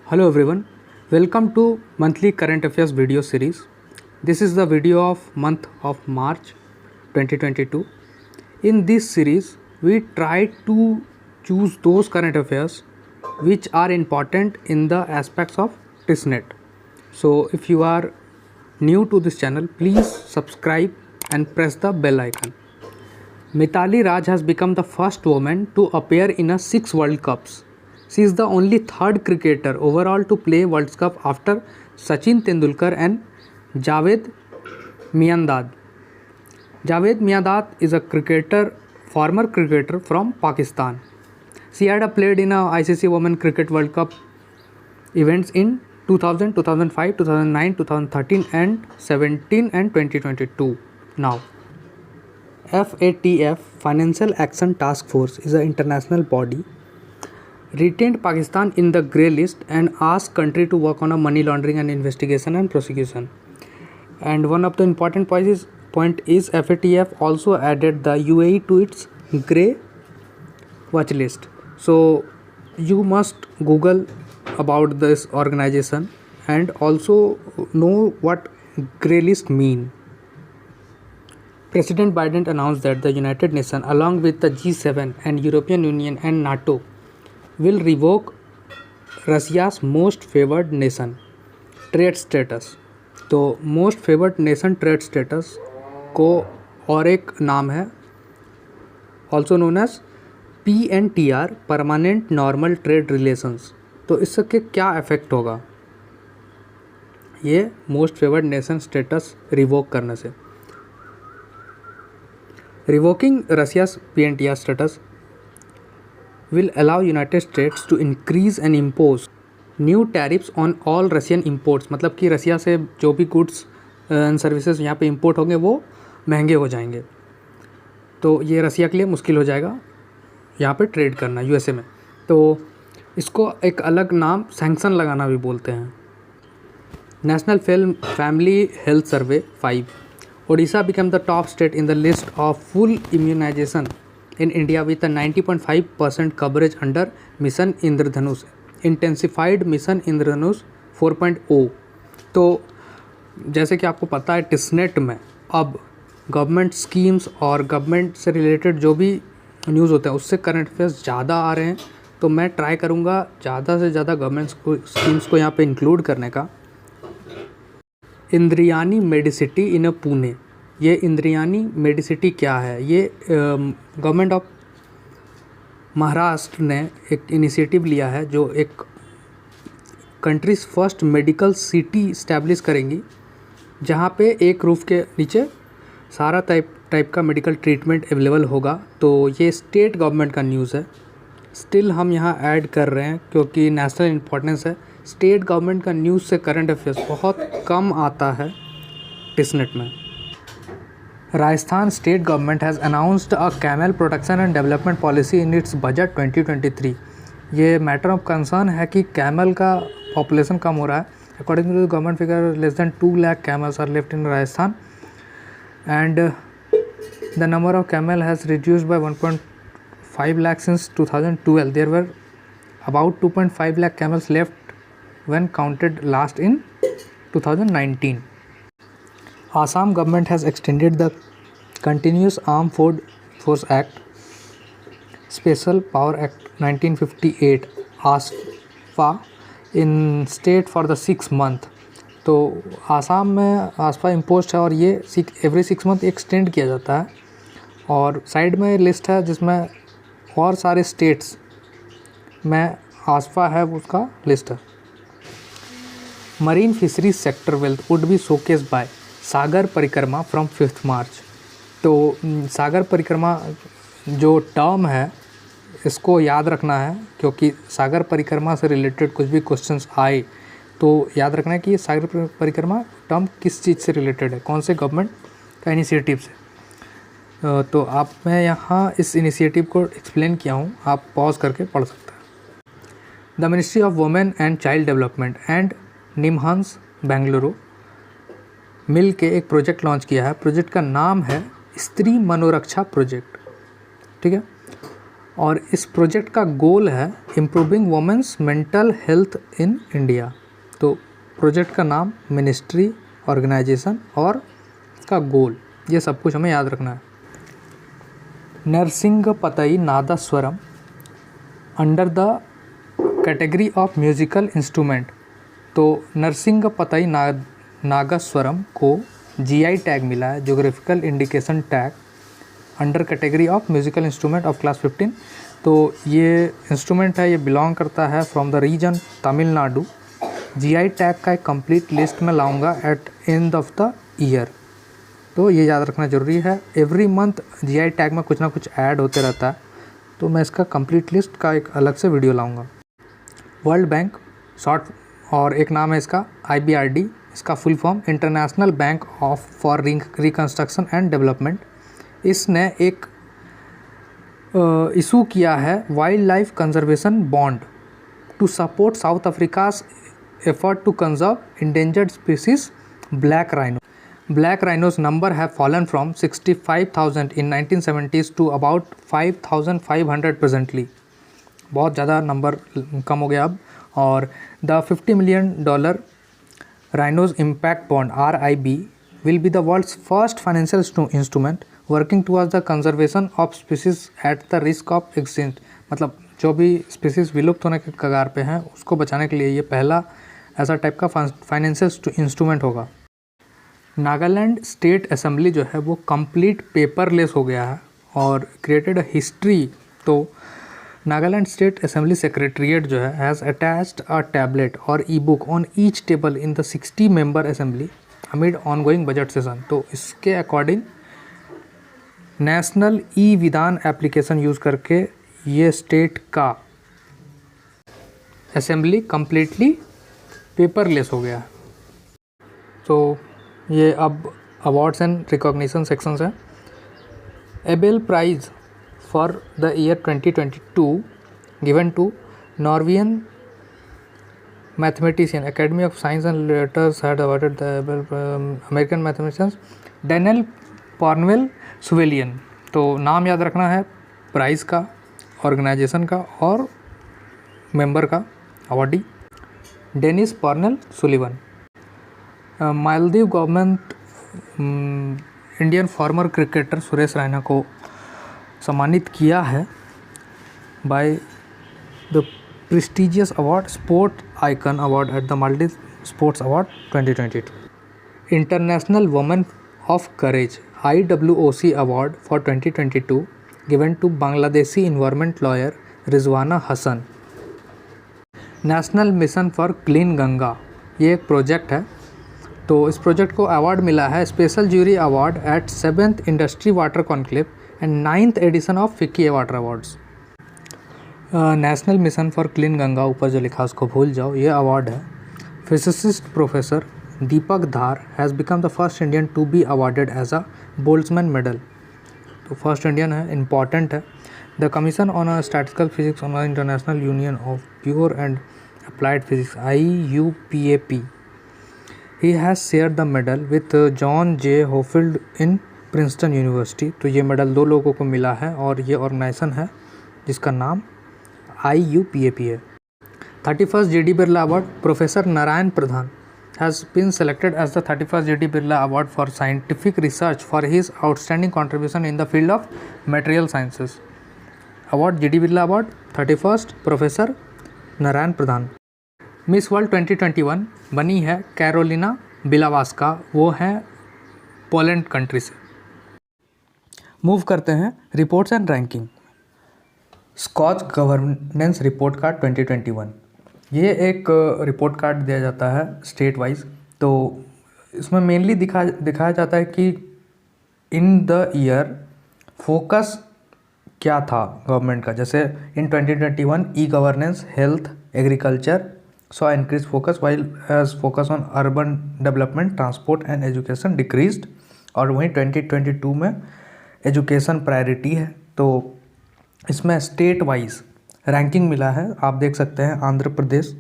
Hello everyone, welcome to monthly current affairs video series. This is the video of month of March 2022. In this series, we try to choose those current affairs which are important in the aspects of TISNET. So if you are new to this channel, please subscribe and press the bell icon. Mithali Raj has become the first woman to appear in 6 World Cups. She is the only third cricketer overall to play World Cup after Sachin Tendulkar and Javed Miandad. Javed Miandad is a former cricketer from Pakistan. She had played in ICC Women Cricket World Cup events in 2000, 2005, 2009, 2013 and 17 and 2022 now. FATF Financial Action Task Force is an international body retained Pakistan in the grey list and asked country to work on a money laundering and investigation and prosecution. And one of the important point is FATF also added the UAE to its grey watch list. So you must Google about this organization and also know what grey list mean. President Biden announced that the United Nations along with the G7 and European Union and NATO will revoke Russia's most favored nation trade status. तो most favoured nation trade status को और एक नाम है also known as PNTR permanent normal trade relations. तो इससे क्या effect होगा ये most favoured nation status revoke करने से. Revoking Russia's PNTR status will allow United States to increase and impose new tariffs on all Russian imports. मतलब कि रसिया से जो भी गुड्स एंड सर्विसेज यहाँ पे इंपोर्ट होंगे वो महंगे हो जाएंगे. तो ये रसिया के लिए मुश्किल हो जाएगा यहाँ पे ट्रेड करना USA में. तो इसको एक अलग नाम सैंक्शन लगाना भी बोलते हैं. National family health survey 5. Odisha became the top state in the list of full immunization in India with a 90.5% coverage under Mission Indradhanush, intensified Mission Indradhanush 4.0. तो जैसे कि आपको पता है टिस्नेट में अब गवर्नमेंट स्कीम्स और गवर्नमेंट से रिलेटेड जो भी न्यूज़ होते हैं उससे करंट अफेयर्स ज़्यादा आ रहे हैं. तो मैं ट्राई करूँगा ज़्यादा से ज़्यादा गवर्नमेंट स्कीम्स को यहाँ पे इंक्लूड करने का. इंद्रियानी मेडिसिटी इन पुणे. ये इंद्रियानी मेडिसिटी क्या है? ये गवर्नमेंट ऑफ महाराष्ट्र ने एक इनिशिएटिव लिया है जो एक countries first medical city establish करेंगी जहाँ पे एक रूफ के नीचे सारा टाइप का मेडिकल ट्रीटमेंट अवेलेबल होगा. तो ये स्टेट गवर्नमेंट का न्यूज़ है. स्टिल हम यहाँ ऐड कर रहे हैं क्योंकि नेशनल इम्पोर्टेंस है. स्टेट गवर्नमेंट का न्यूज़ से करंट अफेयर्स बहुत कम आता है टिस्नेट में. Rajasthan state government has announced a camel protection and development policy in its budget 2023. ये मैटर ऑफ कंसर्न है कि कैमल का पॉपुलेशन कम हो रहा है. According to the government figure less than 2 lakh camels are left in Rajasthan and the number of camel has reduced by 1.5 lakh since 2012. There were about 2.5 lakh camels left when counted last in 2019. Assam government has extended the Continuous Armed Force Act, Special Power Act 1958 ASFA in state for the 6 month. तो आसाम में ASFA impose है और ये every 6 month extend किया जाता है. और side में लिस्ट है जिसमें और सारे स्टेट्स में ASFA है उसका लिस्ट है. Marine fisheries sector wealth would be showcase by Sagar Parikrama from 5 मार्च. तो सागर परिक्रमा जो टर्म है इसको याद रखना है क्योंकि सागर परिक्रमा से रिलेटेड कुछ भी क्वेश्चंस आए तो याद रखना है कि ये सागर परिक्रमा टर्म किस चीज़ से रिलेटेड है, कौन से गवर्नमेंट का इनिशिएटिव से. तो आप मैं यहाँ इस इनिशिएटिव को एक्सप्लेन किया हूँ, आप पॉज करके पढ़ सकते हैं. The ministry of women and child development and NIMHANS Bengaluru मिल के एक प्रोजेक्ट लॉन्च किया है. प्रोजेक्ट का नाम है स्त्री मनोरक्षा प्रोजेक्ट. ठीक है. और इस प्रोजेक्ट का गोल है improving women's mental health in India. तो प्रोजेक्ट का नाम, मिनिस्ट्री, ऑर्गेनाइजेशन और इसका गोल, ये सब कुछ हमें याद रखना है। Narasingapettai nadaswaram under the category of musical instrument. तो नरसिंगपतई नागस्वरम को जीआई टैग मिला है, geographical indication tag, under category of musical instrument of class 15। तो ये इंस्ट्रूमेंट है, ये बिलोंग करता है from the region Tamil Nadu. GI tag का एक कंप्लीट लिस्ट में लाऊंगा at end of the year, तो ये याद रखना ज़रूरी है। एवरी मंथ जीआई टैग में कुछ ना कुछ ऐड होते रहता है, तो मैं इसका कंप्लीट लिस्ट का एक अलग से वीडियो लाऊंगा। वर्ल्ड बैंक शॉर्ट, और एक नाम है इसका IBRD, इसका full form International Bank for Reconstruction and Development. इसने एक इशू किया है wildlife conservation bond to support South Africa's effort to conserve endangered species black rhino. Black rhinos number have fallen from 65,000 in 1970s to about 5,500 presently। बहुत ज़्यादा number कम हो गया अब। और the $50 million Rhinos Impact Bond RIB will be the world's first financial instrument working towards the conservation of species at the risk of extinct। मतलब जो भी species विलुप्त होने के कगार पे हैं उसको बचाने के लिए ये पहला ऐसा टाइप का फाइनेंशियल इंस्ट्रूमेंट होगा। नागालैंड स्टेट असेंबली जो है वो कंप्लीट पेपरलेस हो गया है और क्रिएटेड अ हिस्ट्री। तो नागालैंड स्टेट असेंबली सेक्रेटरीट जो है हैज़ अटैच्ड अ टैबलेट और ई book on each table in the 60 member assembly amid ongoing budget session. तो इसके अकॉर्डिंग नेशनल ई विधान एप्लीकेशन यूज़ करके ये स्टेट का असेंबली कम्प्लीटली पेपरलेस हो गया। तो ये अब अवार्ड्स एंड रिकॉग्निशन सेक्शंस हैं। Abel prize for the year 2022 given to Norwegian mathematician, academy of science and letters had awarded the Abel American mathematicians Daniel Parnell Sullivan. तो नाम याद रखना है प्राइज़ का, ऑर्गेनाइजेशन का और मेंबर का, awardee Dennis Parnell Sullivan. Maldive government Indian former cricketer Suresh Raina को सम्मानित किया है by the prestigious award sport icon award at the Maldive sports award 2022। International women of courage IWOC award for 2022 given to Bangladeshi environment lawyer Rizwana Hasan. National mission for clean Ganga, ये एक project है। तो इस project को अवार्ड मिला है special jury award at 7th industry water conclave and 9th edition of FICCI water awards. National mission for clean Ganga, ऊपर जो लिखा उसको भूल जाओ, ये अवार्ड है। Physicist professor Deepak Dhar has become the first Indian to be awarded as a Boltzmann medal. तो first Indian है, इम्पॉर्टेंट है। The commission on a statistical physics on International Union of Pure and Applied Physics IUPAP he has shared the medal with John J. Hofield in Princeton University। तो ये medal 2 लोगों को मिला है और ये ऑर्गेनाइजेशन है जिसका नाम IUPAP है। 31st JD Birla Award, professor Narayan Pradhan has been selected as the 31st JD Birla Award for scientific research for his outstanding contribution in the field of material sciences। Award JD Birla Award 31st professor Narayan Pradhan. Miss world 2021 बनी है Carolina बिलावास्का, वो हैं Poland country से। Move करते हैं reports and ranking. Skoch governance report card 2021, ये एक report card दिया जाता है स्टेट वाइज। तो इसमें मेनली दिखाया जाता है कि इन द ईयर फोकस क्या था गवर्नमेंट का। जैसे इन 2021 e governance, health, agriculture saw increased focus while as focus on urban development, transport and education decreased। और वहीं 2022 में एजुकेशन प्रायोरिटी है। तो इसमें स्टेट वाइज रैंकिंग मिला है, आप देख सकते हैं। आंध्र प्रदेश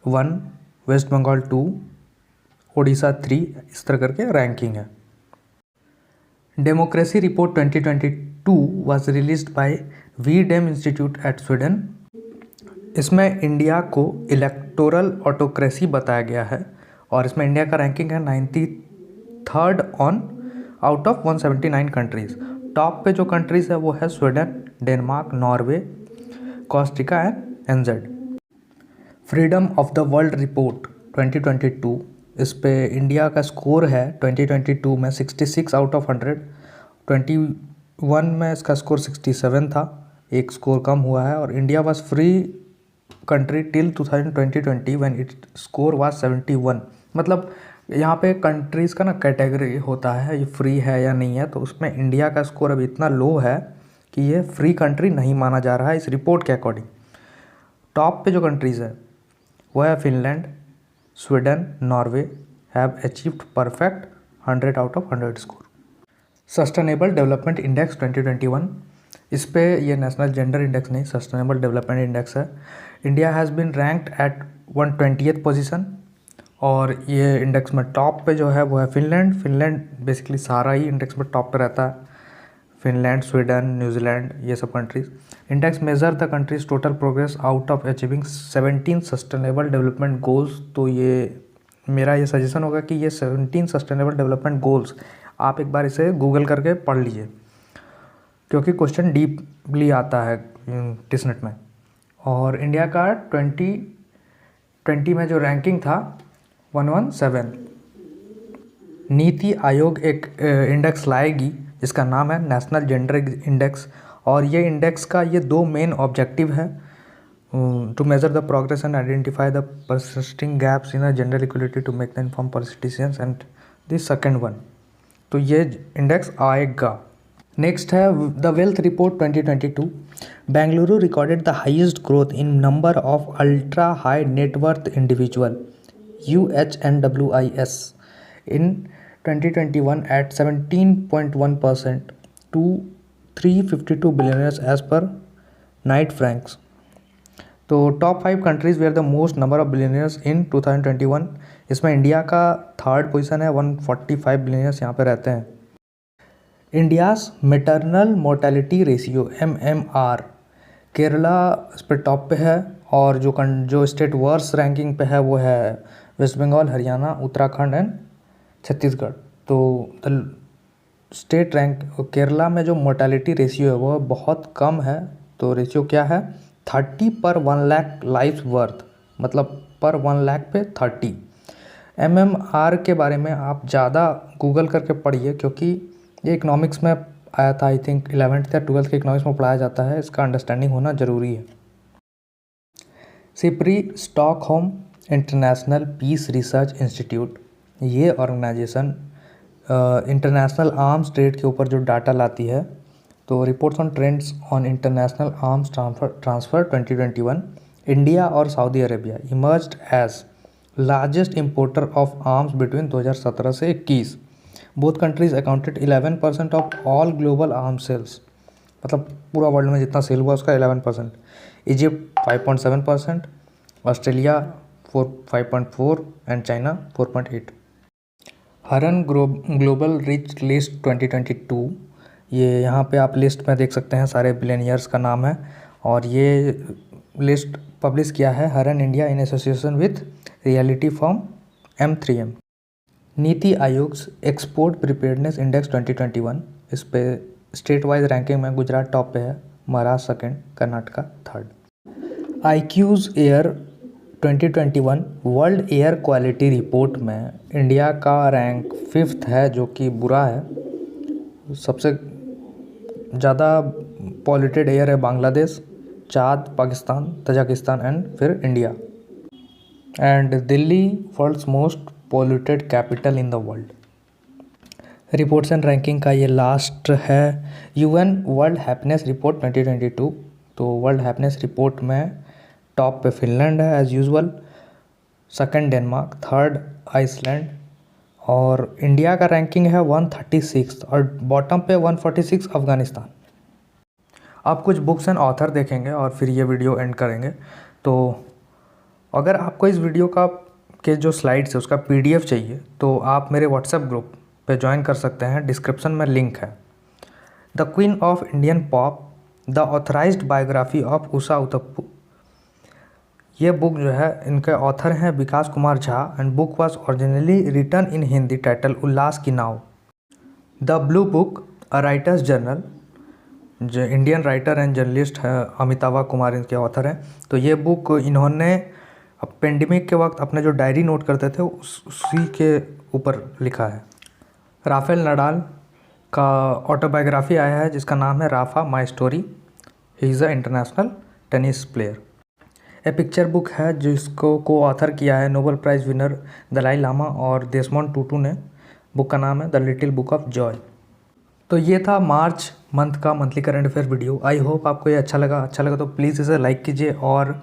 1, वेस्ट बंगाल 2, ओडिशा 3, इस तरह करके रैंकिंग है। Democracy report 2022 was released by V-Dem institute eight Sweden. इसमें इंडिया को इलेक्टोरल ऑटोक्रेसी बताया गया है और इसमें इंडिया का रैंकिंग है 93rd on out of 179 countries. Top पे जो कंट्रीज़ है वो है Sweden, Denmark, Norway, Costa Rica and NZ. Freedom of the world report 2022, इस पे इंडिया का स्कोर है 2022 में 66 आउट ऑफ 100। 21 में इसका स्कोर 67 था, एक स्कोर कम हुआ है। और India was free country till 2020 when it score was 71। मतलब यहाँ पे कंट्रीज़ का ना कैटेगरी होता है, ये फ्री है या नहीं है, तो उसमें इंडिया का स्कोर अभी इतना लो है कि ये फ्री कंट्री नहीं माना जा रहा है इस रिपोर्ट के अकॉर्डिंग। टॉप पे जो कंट्रीज़ है वो है Finland, Sweden, Norway have achieved perfect 100 out of 100 score. Sustainable development index 2021, इस पे ये नेशनल जेंडर इंडेक्स नहीं, सस्टेनेबल डेवलपमेंट इंडेक्स है। India has been ranked at 120th position और ये इंडेक्स में टॉप पे जो है वो है फिनलैंड। फिनलैंड बेसिकली सारा ही इंडेक्स में टॉप पे रहता है, फिनलैंड, स्वीडन, न्यूजीलैंड, ये सब countries. Index measure the countries total progress out of achieving 17 sustainable development goals. तो ये मेरा ये सजेशन होगा कि ये 17 सस्टेनेबल डेवलपमेंट गोल्स आप एक बार इसे गूगल करके पढ़ लीजिए, क्योंकि क्वेश्चन डीपली आता है टिसनेट में। और इंडिया का 2020 में जो रैंकिंग था 117। नीति आयोग एक इंडेक्स लाएगी जिसका नाम है नेशनल जेंडर इंडेक्स, और ये इंडेक्स का ये दो मेन ऑब्जेक्टिव है, to measure the progress and identify the persisting gaps in gender equality to make the inform policy decisions and the second one. तो ये इंडेक्स आएगा। नेक्स्ट है the wealth report 2022। Bengaluru recorded the highest growth in number of ultra high net worth individual UHNWIS in 2021 at 17.1% to 352 billionaires as per Knight Franks। तो top 5 countries where the most number of billionaires in 2021, इसमें India का 3rd position है, 145 billionaires यहाँ पे रहते हैं। India's maternal mortality ratio MMR, Kerala इस पर टॉप पे है, और जो स्टेट वर्स रैंकिंग पे है वो है वेस्ट बंगाल, हरियाणा, उत्तराखंड एंड छत्तीसगढ़। तो स्टेट रैंक केरला में जो मोर्टेलिटी रेशियो है वो बहुत कम है। तो रेशियो क्या है, 30 पर 1 लाख लाइफ वर्थ, मतलब पर 1 लाख पे 30। MMR के बारे में आप ज़्यादा गूगल करके पढ़िए, क्योंकि ये इकोनॉमिक्स में आया था, आई थिंक 11th या 12th के इकोनॉमिक्स में पढ़ाया जाता है, इसका अंडरस्टैंडिंग होना ज़रूरी है। SIPRI Stockholm international peace research institute, ये ऑर्गेनाइजेशन इंटरनेशनल आर्म्स ट्रेड के ऊपर जो डाटा लाती है। तो reports on trends on international arms transfer 2021, India और Saudi Arabia emerged as largest importer of arms between 2017 से 21। Both countries accounted 11% of all global arms sales, मतलब पूरा वर्ल्ड में जितना सेल हुआ उसका 11%। Egypt 5.7%, Australia 5.4 and China 4.8। हरन global rich list 2022, ये यहाँ पे आप लिस्ट में देख सकते हैं सारे बिलियनियर्स का नाम है, और ये लिस्ट पब्लिश किया है हरन India in association with reality firm M3M। NITI Aayog export preparedness index 2021, इस पे स्टेट वाइज रैंकिंग में गुजरात टॉप पे है, Maharashtra 2nd, Karnataka 3rd। IQ's air 2021 world air quality report में इंडिया का रैंक 5th है, जो कि बुरा है। सबसे ज़्यादा पॉल्यूटेड एयर है Bangladesh, Chad, Pakistan, Tajikistan and फिर India. And Delhi world's most polluted capital in the world. Reports and ranking का ये लास्ट है UN वर्ल्ड हैप्पीनेस रिपोर्ट 2022। तो वर्ल्ड हैप्पीनेस रिपोर्ट में टॉप पे फिनलैंड है as usual, 2nd Denmark, 3rd Iceland, और India का रैंकिंग है 136 और बॉटम पे 146 अफ़गानिस्तान। आप कुछ बुक्स एंड ऑथर देखेंगे और फिर ये वीडियो एंड करेंगे। तो अगर आपको इस वीडियो के जो स्लाइड्स है उसका PDF चाहिए तो आप मेरे व्हाट्सएप ग्रुप पे ज्वाइन कर सकते हैं, डिस्क्रिप्शन में लिंक है। The queen of Indian pop the authorised biography of Usha Uthup. ये बुक जो है, इनके ऑथर हैं Vikas Kumar Jha and book was originally written in Hindi, title Ullas ki Naav. The blue book a writer's journal, जो इंडियन राइटर एंड जर्नलिस्ट है अमितावा कुमार इनके ऑथर हैं। तो ये बुक इन्होंने पेंडेमिक के वक्त अपने जो डायरी नोट करते थे उसी के ऊपर लिखा है। राफेल नडाल का ऑटोबायोग्राफी आया है जिसका नाम है Rafa my story, he is a international tennis player. A picture book है जिसको को ऑथर किया है Nobel prize winner Dalai Lama और देसमोंड टूटू ने। बुक का नाम है the little book of joy. तो ये था मार्च मंथ का monthly current affair video. I hope आपको ये अच्छा लगा तो प्लीज़ इसे लाइक कीजिए। और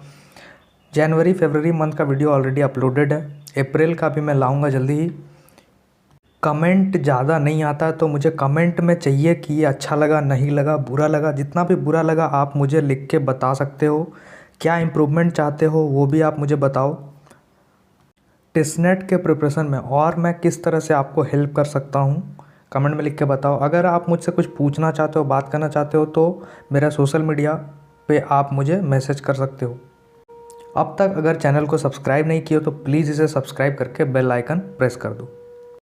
जनवरी फरवरी मंथ का वीडियो ऑलरेडी अपलोडेड है, अप्रैल का भी मैं लाऊंगा जल्दी ही। कमेंट ज़्यादा नहीं आता तो मुझे कमेंट में चाहिए कि ये अच्छा लगा, नहीं लगा, बुरा लगा। जितना भी बुरा लगा आप मुझे लिख के बता सकते हो। क्या इम्प्रूवमेंट चाहते हो वो भी आप मुझे बताओ। टेस्टनेट के प्रिपरेशन में और मैं किस तरह से आपको हेल्प कर सकता हूँ, कमेंट में लिख के बताओ। अगर आप मुझसे कुछ पूछना चाहते हो, बात करना चाहते हो तो मेरा सोशल मीडिया पे आप मुझे मैसेज कर सकते हो। अब तक अगर चैनल को सब्सक्राइब नहीं किया तो प्लीज़ इसे सब्सक्राइब करके बेल आइकन प्रेस कर दो।